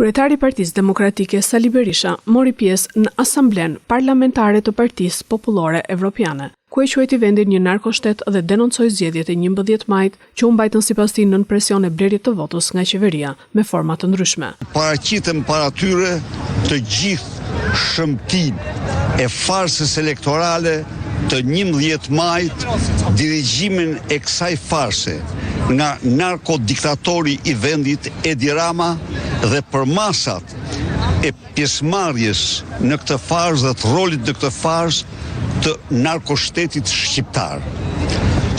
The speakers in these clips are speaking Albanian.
Kryetari i Partisë Demokratike Sali Berisha mori pjesë në asamblenë parlamentare të Partisë Popullore Evropiane, ku e quajti vendin një narkoshtet dhe denoncoi zgjedhjet e 11 majit që u mbajtën sipas tij nën presion e blerjet të votës nga qeveria me forma të ndryshme. Paraqiten para tyre të gjithë shëmtim e farsës elektorale të 11 majit, dirigjimin e kësaj farse nga narkodiktatori i vendit Edi Rama dhe përmasat e pjesëmarrjes në këtë farsë dhe të rolit në këtë farsë të narkoshtetit shqiptar.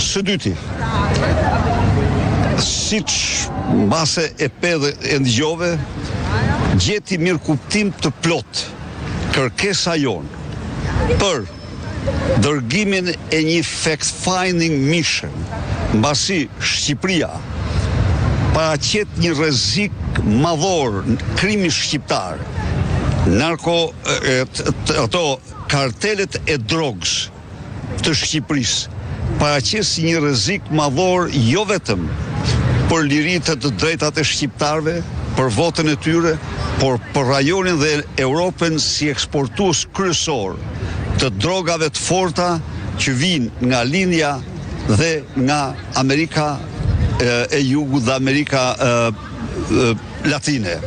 Së dyti, siç mbase e pe dhe e ndëgjove, gjeti mirëkuptim të plot kërkesa jonë për dërgimin e një fact-finding mission, mbasi Shqipëria paraqet një rrezik madhor krimi shqiptar, ato kartelet e drogës të Shqipërisë paraqes një rrezik madhor jo vetëm për liritë të drejtat e shqiptarëve, për votën e tyre, por për rajonin dhe Europën si eksportues kryesor të drogave të forta që vijnë nga Lindja dhe nga Amerika e Jugut dhe Amerika Latine.